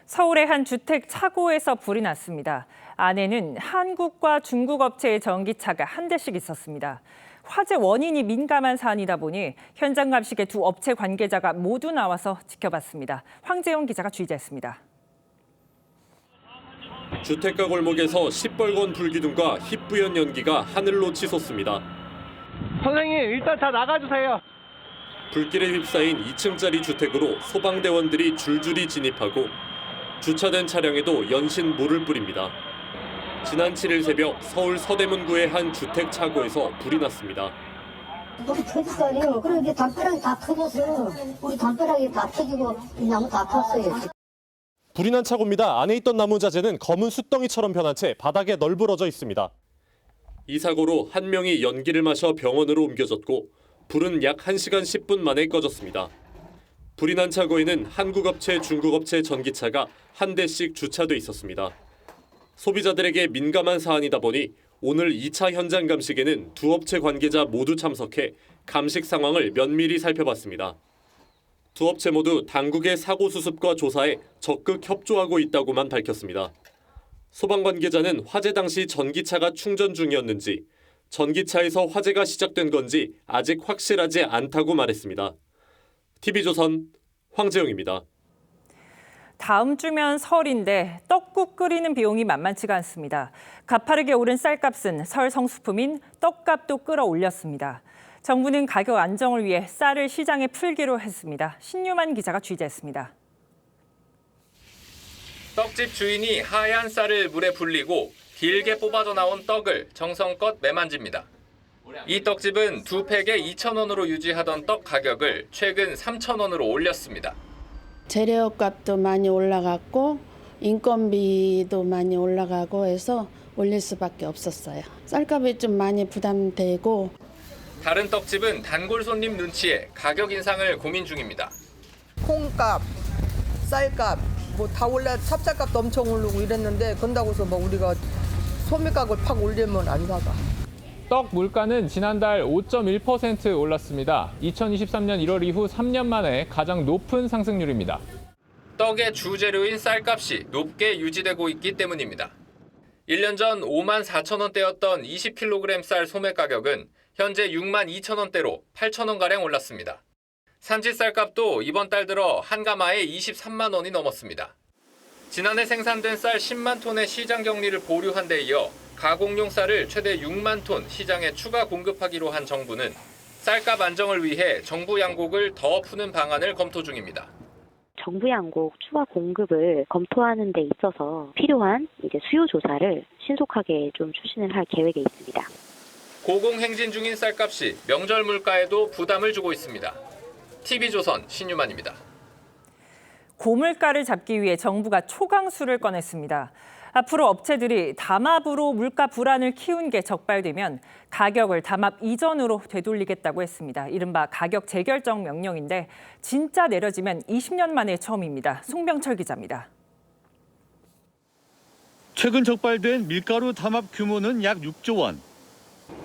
서울의 한 주택 차고에서 불이 났습니다. 안에는 한국과 중국 업체의 전기차가 한 대씩 있었습니다. 화재 원인이 민감한 사안이다 보니 현장 감식에 두 업체 관계자가 모두 나와서 지켜봤습니다. 황재영 기자가 취재했습니다. 주택가 골목에서 시뻘건 불기둥과 희뿌연 연기가 하늘로 치솟습니다. 선생님, 일단 다 나가주세요. 불길에 휩싸인 2층짜리 주택으로 소방대원들이 줄줄이 진입하고 주차된 차량에도 연신 물을 뿌립니다. 지난 7일 새벽 서울 서대문구의 한 주택 차고에서 불이 났습니다. 너무 터질 거 아니에요. 그럼 이제 담벼락이 다 터져서 우리 담벼락이 다 터지고 이 나무 다 탔어요. 불이 난 차고입니다. 안에 있던 나무 자재는 검은 숫덩이처럼 변한 채 바닥에 널브러져 있습니다. 이 사고로 한 명이 연기를 마셔 병원으로 옮겨졌고 불은 약 1시간 10분 만에 꺼졌습니다. 불이 난 차고에는 한국업체, 중국업체 전기차가 한 대씩 주차돼 있었습니다. 소비자들에게 민감한 사안이다 보니 오늘 2차 현장 감식에는 두 업체 관계자 모두 참석해 감식 상황을 면밀히 살펴봤습니다. 두 업체 모두 당국의 사고 수습과 조사에 적극 협조하고 있다고만 밝혔습니다. 소방 관계자는 화재 당시 전기차가 충전 중이었는지 전기차에서 화재가 시작된 건지 아직 확실하지 않다고 말했습니다. TV조선 황재영입니다. 다음 주면 설인데 떡국 끓이는 비용이 만만치가 않습니다. 가파르게 오른 쌀값은 설 성수품인 떡값도 끌어올렸습니다. 정부는 가격 안정을 위해 쌀을 시장에 풀기로 했습니다. 신유만 기자가 취재했습니다. 떡집 주인이 하얀 쌀을 물에 불리고 길게 뽑아져 나온 떡을 정성껏 매만집니다. 이 떡집은 두 팩에 2,000원으로 유지하던 떡 가격을 최근 3,000원으로 올렸습니다. 재료값도 많이 올라갔고 인건비도 많이 올라가고 해서 올릴 수밖에 없었어요. 쌀값이 좀 많이 부담되고. 다른 떡집은 단골 손님 눈치에 가격 인상을 고민 중입니다. 콩값, 쌀값 뭐 다 올라 찹쌀값도 엄청 오르고 이랬는데 그런다고 해서 뭐 우리가 소매값을 팍 올리면 안 사가. 떡 물가는 지난달 5.1% 올랐습니다. 2023년 1월 이후 3년 만에 가장 높은 상승률입니다. 떡의 주재료인 쌀값이 높게 유지되고 있기 때문입니다. 1년 전 54,000원대였던 20kg 쌀 소매 가격은 현재 6만 2천 원대로 8천 원가량 올랐습니다. 산지 쌀값도 이번 달 들어 한 가마에 23만 원이 넘었습니다. 지난해 생산된 쌀 10만 톤의 시장 격리를 보류한 데 이어 가공용 쌀을 최대 6만 톤 시장에 추가 공급하기로 한 정부는 쌀값 안정을 위해 정부 양곡을 더 푸는 방안을 검토 중입니다. 정부 양곡 추가 공급을 검토하는 데 있어서 필요한 수요 조사를 신속하게 좀 추진을 할 계획에 있습니다. 고공행진 중인 쌀값이 명절 물가에도 부담을 주고 있습니다. TV조선 신유만입니다. 고물가를 잡기 위해 정부가 초강수를 꺼냈습니다. 앞으로 업체들이 담합으로 물가 불안을 키운 게 적발되면 가격을 담합 이전으로 되돌리겠다고 했습니다. 이른바 가격 재결정 명령인데 진짜 내려지면 20년 만에 처음입니다. 송병철 기자입니다. 최근 적발된 밀가루 담합 규모는 약 6조 원.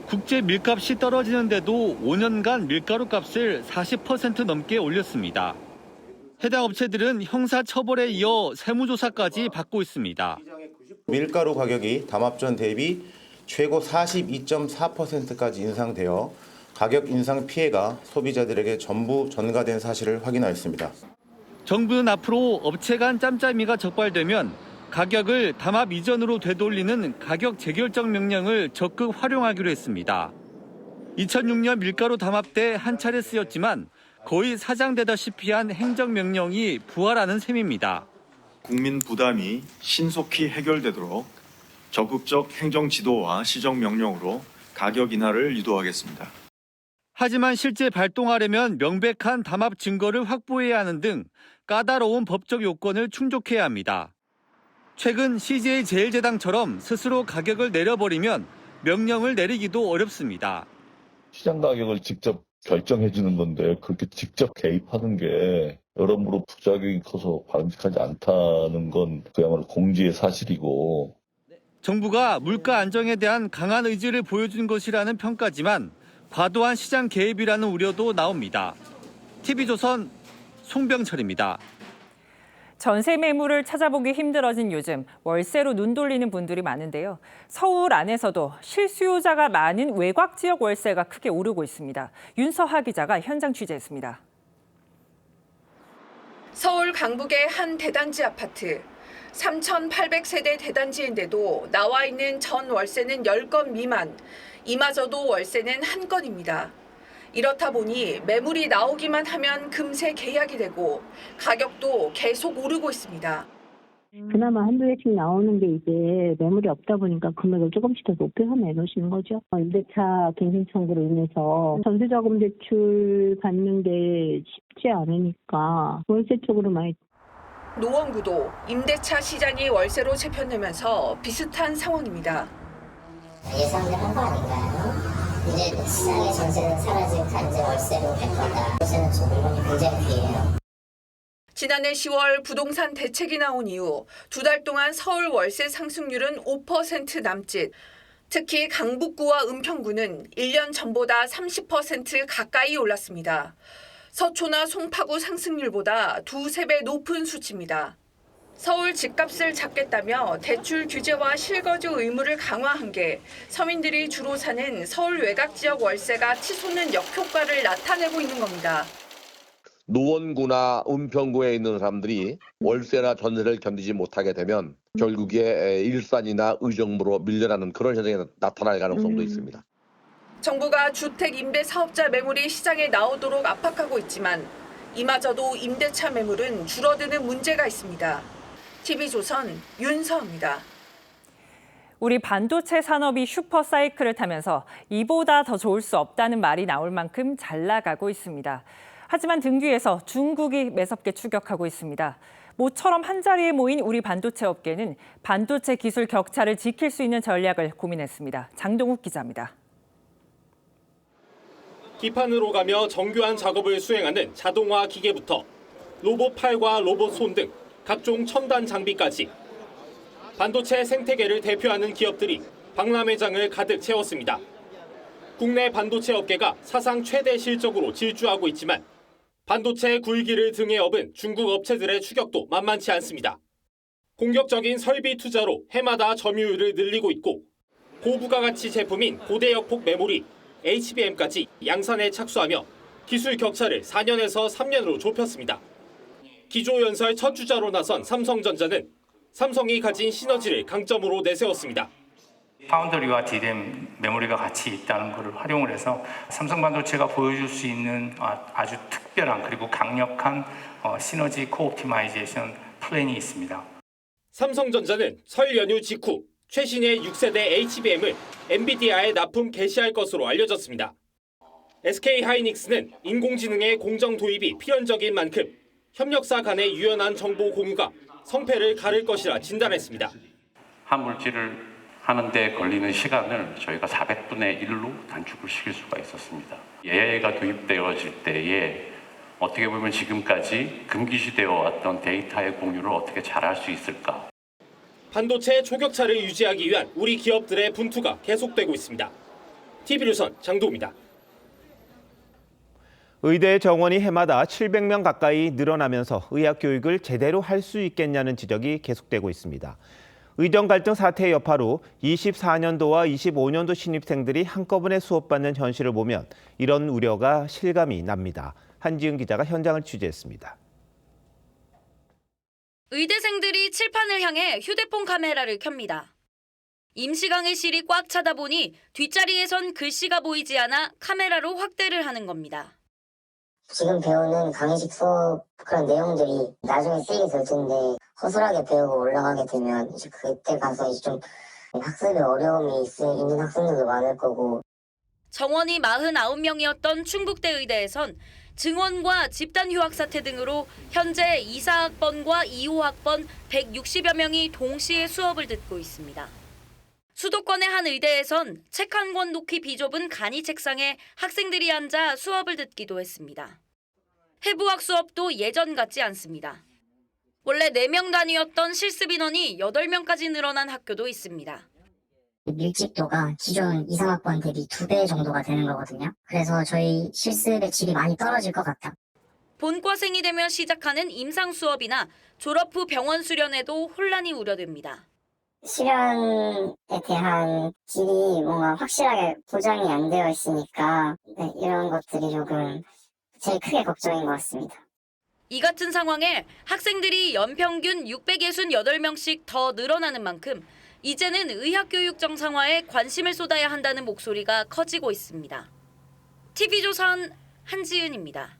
국제 밀값이 떨어지는데도 5년간 밀가루 값을 40% 넘게 올렸습니다. 해당 업체들은 형사 처벌에 이어 세무조사까지 받고 있습니다. 밀가루 가격이 담합 전 대비 최고 42.4%까지 인상되어 가격 인상 피해가 소비자들에게 전부 전가된 사실을 확인하였습니다. 정부는 앞으로 업체 간 짬짬이가 적발되면 가격을 담합 이전으로 되돌리는 가격 재결정 명령을 적극 활용하기로 했습니다. 2006년 밀가루 담합 때 한 차례 쓰였지만 거의 사장되다시피 한 행정명령이 부활하는 셈입니다. 국민 부담이 신속히 해결되도록 적극적 행정 지도와 시정 명령으로 가격 인하를 유도하겠습니다. 하지만 실제 발동하려면 명백한 담합 증거를 확보해야 하는 등 까다로운 법적 요건을 충족해야 합니다. 최근 CJ제일제당처럼 스스로 가격을 내려버리면 명령을 내리기도 어렵습니다. 시장 가격을 직접 결정해 주는 건데 그렇게 직접 개입하는 게 여러모로 부작용이 커서 바람직하지 않다는 건 그야말로 공지의 사실이고. 정부가 물가 안정에 대한 강한 의지를 보여준 것이라는 평가지만 과도한 시장 개입이라는 우려도 나옵니다. TV조선 송병철입니다. 전세 매물을 찾아보기 힘들어진 요즘 월세로 눈 돌리는 분들이 많은데요. 서울 안에서도 실수요자가 많은 외곽 지역 월세가 크게 오르고 있습니다. 윤서하 기자가 현장 취재했습니다. 서울 강북의 한 대단지 아파트. 3,800세대 대단지인데도 나와 있는 전 월세는 10건 미만. 이마저도 월세는 한 건입니다. 이렇다 보니 매물이 나오기만 하면 금세 계약이 되고 가격도 계속 오르고 있습니다. 그나마 한두 개씩 나오는 게 이제 매물이 없다 보니까 금액을 조금씩 더 높여서 내놓으시는 거죠. 임대차 갱신 청구로 인해서 전세자금 대출 받는 게 쉽지 않으니까 월세 쪽으로 많이. 노원구도 임대차 시장이 월세로 재편되면서 비슷한 상황입니다. 예상을 한 거 아닌가요? 이제 시장의 전세는 사라지니까 이제 월세로 갈 거다. 월세는 지금 굉장히 귀해요. 지난해 10월 부동산 대책이 나온 이후 2달 동안 서울 월세 상승률은 5% 남짓. 특히 강북구와 은평구는 1년 전보다 30% 가까이 올랐습니다. 서초나 송파구 상승률보다 2~3배 높은 수치입니다. 서울 집값을 잡겠다며 대출 규제와 실거주 의무를 강화한 게 서민들이 주로 사는 서울 외곽 지역 월세가 치솟는 역효과를 나타내고 있는 겁니다. 노원구나 은평구에 있는 사람들이 월세나 전세를 견디지 못하게 되면 결국에 일산이나 의정부로 밀려나는 그런 현상이 나타날 가능성도 있습니다. 정부가 주택 임대 사업자 매물이 시장에 나오도록 압박하고 있지만 이마저도 임대차 매물은 줄어드는 문제가 있습니다. TV조선 윤서입니다. 우리 반도체 산업이 슈퍼사이클을 타면서 이보다 더 좋을 수 없다는 말이 나올 만큼 잘 나가고 있습니다. 하지만 등 뒤에서 중국이 매섭게 추격하고 있습니다. 모처럼 한자리에 모인 우리 반도체 업계는 반도체 기술 격차를 지킬 수 있는 전략을 고민했습니다. 장동욱 기자입니다. 기판으로 가며 정교한 작업을 수행하는 자동화 기계부터 로봇팔과 로봇손 등 각종 첨단 장비까지 반도체 생태계를 대표하는 기업들이 박람회장을 가득 채웠습니다. 국내 반도체 업계가 사상 최대 실적으로 질주하고 있지만 반도체 굴기를 등에 업은 중국 업체들의 추격도 만만치 않습니다. 공격적인 설비 투자로 해마다 점유율을 늘리고 있고 고부가가치 제품인 고대역폭 메모리, HBM까지 양산에 착수하며 기술 격차를 4년에서 3년으로 좁혔습니다. 기조 연설 첫 주자로 나선 삼성전자는 삼성이 가진 시너지를 강점으로 내세웠습니다. 파운더리와 D램 메모리가 같이 있다는 것을 활용을 해서 삼성반도체가 보여줄 수 있는 아주 특별한 그리고 강력한 시너지 코옵티마이제이션 플랜이 있습니다. 삼성전자는 설 연휴 직후 최신의 6세대 HBM을 엔비디아에 납품 개시할 것으로 알려졌습니다. SK하이닉스는 인공지능의 공정 도입이 필연적인 만큼 협력사 간의 유연한 정보 공유가 성패를 가를 것이라 진단했습니다. 한 물질을 하는데 걸리는 시간을 저희가 400분의 1로 단축을 시킬 수가 있었습니다. AI가 도입되어질 때에 어떻게 보면 지금까지 금기시되어 왔던 데이터의 공유를 어떻게 잘할 수 있을까? 반도체 초격차를 유지하기 위한 우리 기업들의 분투가 계속되고 있습니다. TV조선 장도우입니다. 의대 정원이 해마다 700명 가까이 늘어나면서 의학 교육을 제대로 할 수 있겠냐는 지적이 계속되고 있습니다. 의정 갈등 사태의 여파로 24년도와 25년도 신입생들이 한꺼번에 수업받는 현실을 보면 이런 우려가 실감이 납니다. 한지은 기자가 현장을 취재했습니다. 의대생들이 칠판을 향해 휴대폰 카메라를 켭니다. 임시강의실이 꽉 차다 보니 뒷자리에선 글씨가 보이지 않아 카메라로 확대를 하는 겁니다. 지금 배우는 강의식 수업 그런 내용들이 나중에 쓰이게 될 텐데 허술하게 배우고 올라가게 되면 이제 그때 가서 이제 좀 학습에 어려움이 있는 학생들도 많을 거고. 정원이 49명이었던 충북대 의대에선 증원과 집단 휴학 사태 등으로 현재 24학번과 25학번 160여 명이 동시에 수업을 듣고 있습니다. 수도권의 한 의대에선 책 한 권 놓기 비좁은 간이 책상에 학생들이 앉아 수업을 듣기도 했습니다. 해부학 수업도 예전 같지 않습니다. 원래 4명 단위였던 실습 인원이 8명까지 늘어난 학교도 있습니다. 밀집도가 기존 2, 3학번 대비 2배 정도가 되는 거거든요. 그래서 저희 실습의 질이 많이 떨어질 것 같다. 본과생이 되면 시작하는 임상 수업이나 졸업 후 병원 수련에도 혼란이 우려됩니다. 수련에 대한 질이 뭔가 확실하게 보장이 안 되어 있으니까 이런 것들이 조금 제일 크게 걱정인 것 같습니다. 이 같은 상황에 학생들이 연평균 668명씩 더 늘어나는 만큼 이제는 의학교육 정상화에 관심을 쏟아야 한다는 목소리가 커지고 있습니다. TV조선 한지은입니다.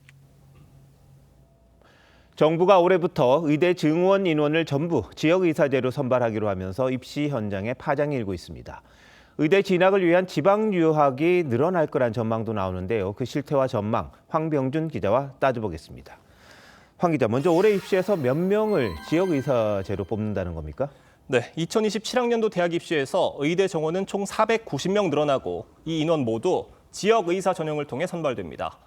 정부가 올해부터 의대 증원 인원을 전부 지역의사제로 선발하기로 하면서 입시 현장에 파장이 일고 있습니다. 의대 진학을 위한 지방 유학이 늘어날 거란 전망도 나오는데요. 그 실태와 전망 황병준 기자와 따져보겠습니다. 황 기자, 먼저 올해 입시에서 몇 명을 지역의사제로 뽑는다는 겁니까? 네, 2027학년도 대학 입시에서 의대 정원은 총 490명 늘어나고 이 인원 모두 지역의사 전형을 통해 선발됩니다.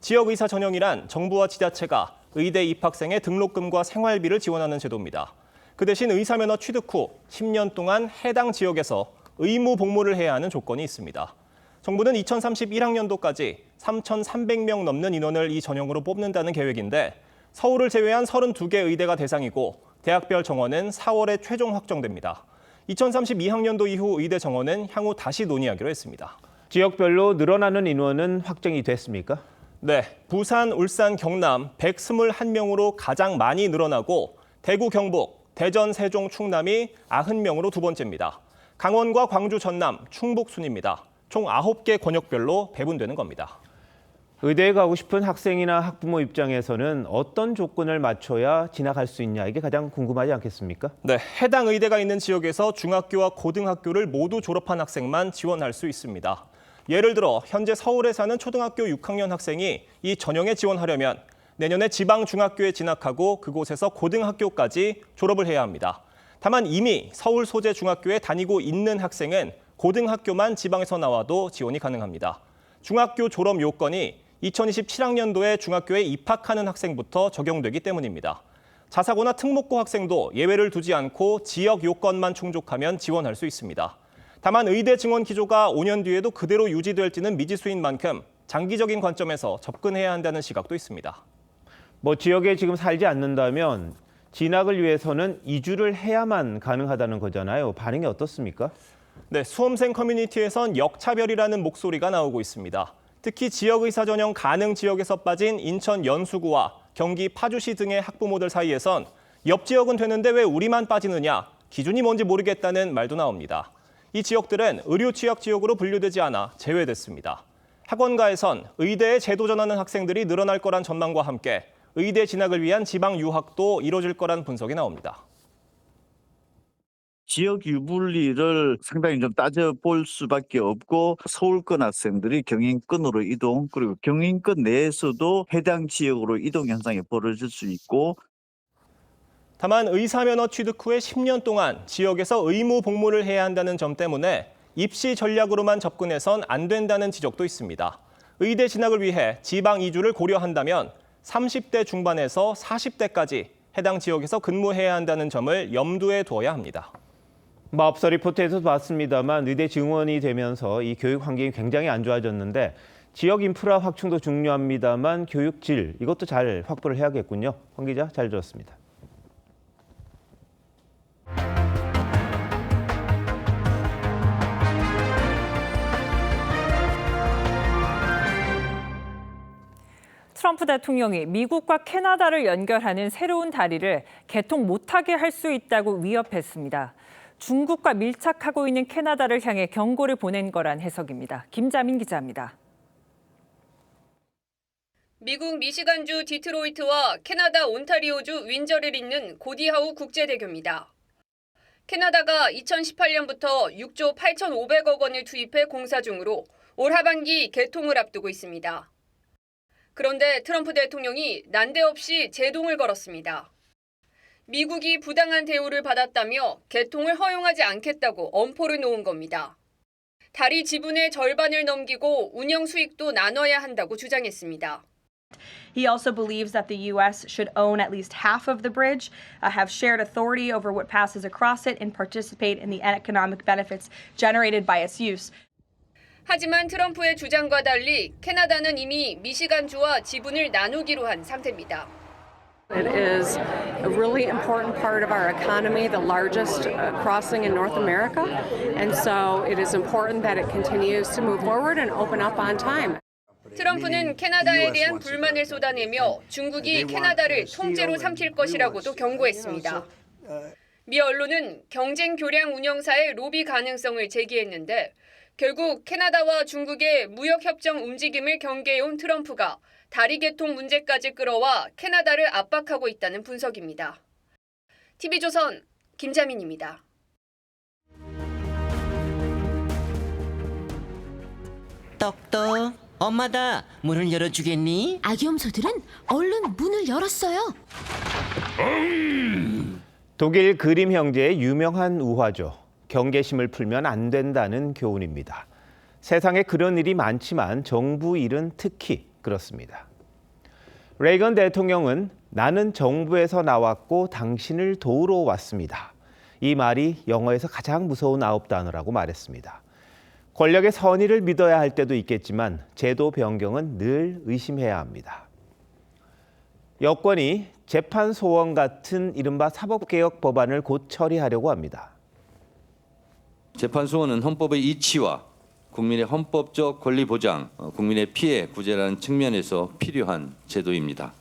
지역의사 전형이란 정부와 지자체가 의대 입학생의 등록금과 생활비를 지원하는 제도입니다. 그 대신 의사면허 취득 후 10년 동안 해당 지역에서 의무 복무를 해야 하는 조건이 있습니다. 정부는 2031학년도까지 3,300명 넘는 인원을 이 전형으로 뽑는다는 계획인데 서울을 제외한 32개 의대가 대상이고 대학별 정원은 4월에 최종 확정됩니다. 2032학년도 이후 의대 정원은 향후 다시 논의하기로 했습니다. 지역별로 늘어나는 인원은 확정이 됐습니까? 네, 부산, 울산, 경남 121명으로 가장 많이 늘어나고 대구, 경북, 대전, 세종, 충남이 90명으로 두 번째입니다. 강원과 광주, 전남, 충북 순입니다. 총 9개 권역별로 배분되는 겁니다. 의대에 가고 싶은 학생이나 학부모 입장에서는 어떤 조건을 맞춰야 진학할 수 있냐, 이게 가장 궁금하지 않겠습니까? 네, 해당 의대가 있는 지역에서 중학교와 고등학교를 모두 졸업한 학생만 지원할 수 있습니다. 예를 들어 현재 서울에 사는 초등학교 6학년 학생이 이 전형에 지원하려면 내년에 지방 중학교에 진학하고 그곳에서 고등학교까지 졸업을 해야 합니다. 다만 이미 서울 소재 중학교에 다니고 있는 학생은 고등학교만 지방에서 나와도 지원이 가능합니다. 중학교 졸업 요건이 2027학년도에 중학교에 입학하는 학생부터 적용되기 때문입니다. 자사고나 특목고 학생도 예외를 두지 않고 지역 요건만 충족하면 지원할 수 있습니다. 다만 의대 증원 기조가 5년 뒤에도 그대로 유지될지는 미지수인 만큼 장기적인 관점에서 접근해야 한다는 시각도 있습니다. 지역에 지금 살지 않는다면 진학을 위해서는 이주를 해야만 가능하다는 거잖아요. 반응이 어떻습니까? 네, 수험생 커뮤니티에선 역차별이라는 목소리가 나오고 있습니다. 특히 지역의사 전형 가능 지역에서 빠진 인천 연수구와 경기 파주시 등의 학부모들 사이에선 옆 지역은 되는데 왜 우리만 빠지느냐, 기준이 뭔지 모르겠다는 말도 나옵니다. 이 지역들은 의료 취약 지역으로 분류되지 않아 제외됐습니다. 학원가에선 의대에 제도 전하는 학생들이 늘어날 거란 전망과 함께 의대 진학을 위한 지방 유학도 이뤄질 거란 분석이 나옵니다. 지역 유불리를 상당히 좀 따져볼 수밖에 없고 서울권 학생들이 경인권으로 이동, 그리고 경인권 내에서도 해당 지역으로 이동 현상이 벌어질 수 있고, 다만 의사 면허 취득 후에 10년 동안 지역에서 의무 복무를 해야 한다는 점 때문에 입시 전략으로만 접근해선 안 된다는 지적도 있습니다. 의대 진학을 위해 지방 이주를 고려한다면 30대 중반에서 40대까지 해당 지역에서 근무해야 한다는 점을 염두에 두어야 합니다. 앞서 리포트에서 봤습니다만 의대 증원이 되면서 이 교육 환경이 굉장히 안 좋아졌는데 지역 인프라 확충도 중요합니다만 교육 질 이것도 잘 확보를 해야겠군요. 황 기자 잘 들었습니다. 트럼프 대통령이 미국과 캐나다를 연결하는 새로운 다리를 개통 못하게 할 수 있다고 위협했습니다. 중국과 밀착하고 있는 캐나다를 향해 경고를 보낸 거란 해석입니다. 김자민 기자입니다. 미국 미시간주 디트로이트와 캐나다 온타리오주 윈저를 잇는 고디하우 국제대교입니다. 캐나다가 2018년부터 6조 8,500억 원을 투입해 공사 중으로 올 하반기 개통을 앞두고 있습니다. 그런데 트럼프 대통령이 난데없이 제동을 걸었습니다. 미국이 부당한 대우를 받았다며 개통을 허용하지 않겠다고 엄포를 놓은 겁니다. 다리 지분의 절반을 넘기고 운영 수익도 나눠야 한다고 주장했습니다. He also believes that the U.S. should own at least half of the bridge, have shared authority over what passes across it, and participate in the economic benefits generated by its use. 하지만 트럼프의 주장과 달리 캐나다는 이미 미시간주와 지분을 나누기로 한 상태입니다. It is a really important part of our economy, the largest crossing in North America, and so it is important that it continues to move forward and open up on time. 트럼프는 캐나다에 대한 불만을 쏟아내며 중국이 캐나다를 통째로 삼킬 것이라고도 경고했습니다. 미 언론은 경쟁 교량 운영사의 로비 가능성을 제기했는데 결국 캐나다와 중국의 무역협정 움직임을 경계해온 트럼프가 다리 개통 문제까지 끌어와 캐나다를 압박하고 있다는 분석입니다. TV조선 김자민입니다. 떡떡, 엄마다. 문을 열어주겠니? 아기염소들은 얼른 문을 열었어요. 독일 그림 형제의 유명한 우화죠. 경계심을 풀면 안 된다는 교훈입니다. 세상에 그런 일이 많지만 정부 일은 특히 그렇습니다. 레이건 대통령은 나는 정부에서 나왔고 당신을 도우러 왔습니다. 이 말이 영어에서 가장 무서운 9단어라고 말했습니다. 권력의 선의를 믿어야 할 때도 있겠지만 제도 변경은 늘 의심해야 합니다. 여권이 재판 소원 같은 이른바 사법개혁 법안을 곧 처리하려고 합니다. 재판 소원은 헌법의 이치와 국민의 헌법적 권리 보장, 국민의 피해 구제라는 측면에서 필요한 제도입니다.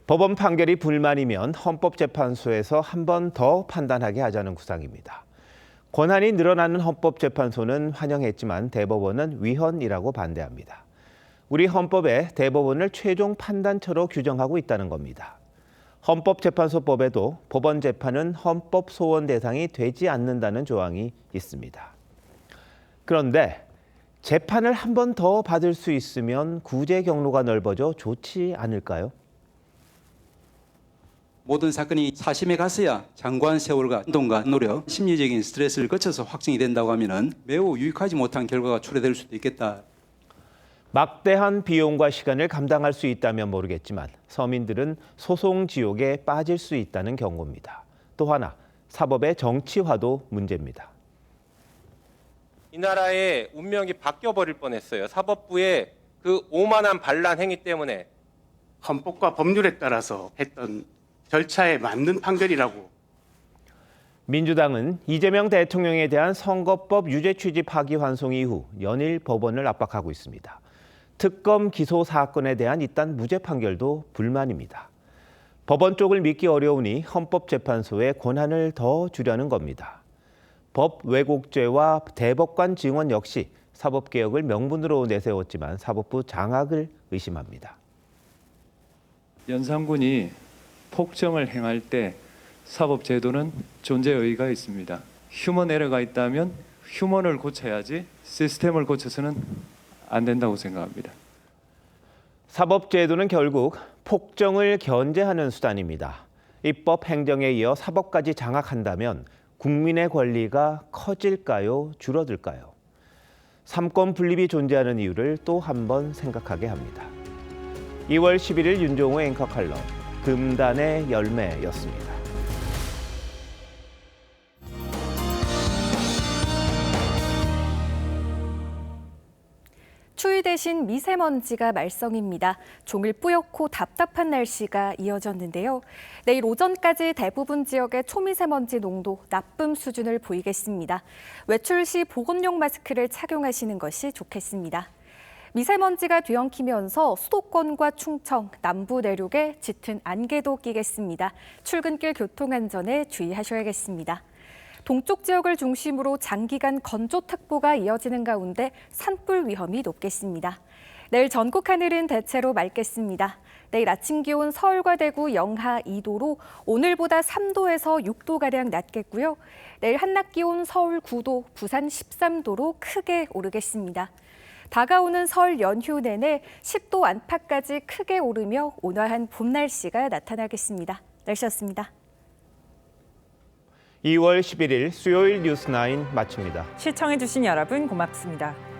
법원 판결이 불만이면 헌법재판소에서 한 번 더 판단하게 하자는 구상입니다. 권한이 늘어나는 헌법재판소는 환영했지만 대법원은 위헌이라고 반대합니다. 우리 헌법에 대법원을 최종 판단처로 규정하고 있다는 겁니다. 헌법재판소법에도 법원 재판은 헌법 소원 대상이 되지 않는다는 조항이 있습니다. 그런데 재판을 한 번 더 받을 수 있으면 구제 경로가 넓어져 좋지 않을까요? 모든 사건이 사심에 갔어야 장관 세월과 운동과 노력, 심리적인 스트레스를 거쳐서 확정이 된다고 하면 매우 유익하지 못한 결과가 초래될 수도 있겠다. 막대한 비용과 시간을 감당할 수 있다면 모르겠지만 서민들은 소송 지옥에 빠질 수 있다는 경고입니다. 또 하나, 사법의 정치화도 문제입니다. 이 나라의 운명이 바뀌어버릴 뻔했어요. 사법부의 그 오만한 반란 행위 때문에. 헌법과 법률에 따라서 했던 절차에 맞는 판결이라고. 민주당은 이재명 대통령에 대한 선거법 유죄 취지 파기환송 이후 연일 법원을 압박하고 있습니다. 특검 기소 사건에 대한 잇단 무죄 판결도 불만입니다. 법원 쪽을 믿기 어려우니 헌법재판소의 권한을 더 주려는 겁니다. 법 왜곡죄와 대법관 증언 역시 사법개혁을 명분으로 내세웠지만 사법부 장악을 의심합니다. 연산군이 폭정을 행할 때 사법제도는 존재 의의가 있습니다. 휴먼 에러가 있다면 휴먼을 고쳐야지 시스템을 고쳐서는 안 된다고 생각합니다. 사법제도는 결국 폭정을 견제하는 수단입니다. 입법, 행정에 이어 사법까지 장악한다면 국민의 권리가 커질까요? 줄어들까요? 삼권 분립이 존재하는 이유를 또 한 번 생각하게 합니다. 2월 11일 윤종호의 앵커 칼럼, 금단의 열매였습니다. 추위 대신 미세먼지가 말썽입니다. 종일 뿌옇고 답답한 날씨가 이어졌는데요. 내일 오전까지 대부분 지역의 초미세먼지 농도 나쁨 수준을 보이겠습니다. 외출 시 보건용 마스크를 착용하시는 것이 좋겠습니다. 미세먼지가 뒤엉키면서 수도권과 충청, 남부 내륙에 짙은 안개도 끼겠습니다. 출근길 교통안전에 주의하셔야겠습니다. 동쪽 지역을 중심으로 장기간 건조특보가 이어지는 가운데 산불 위험이 높겠습니다. 내일 전국 하늘은 대체로 맑겠습니다. 내일 아침 기온 서울과 대구 영하 2도로 오늘보다 3도에서 6도가량 낮겠고요. 내일 한낮 기온 서울 9도, 부산 13도로 크게 오르겠습니다. 다가오는 설 연휴 내내 10도 안팎까지 크게 오르며 온화한 봄 날씨가 나타나겠습니다. 날씨였습니다. 2월 11일 수요일 뉴스9 마칩니다. 시청해주신 여러분 고맙습니다.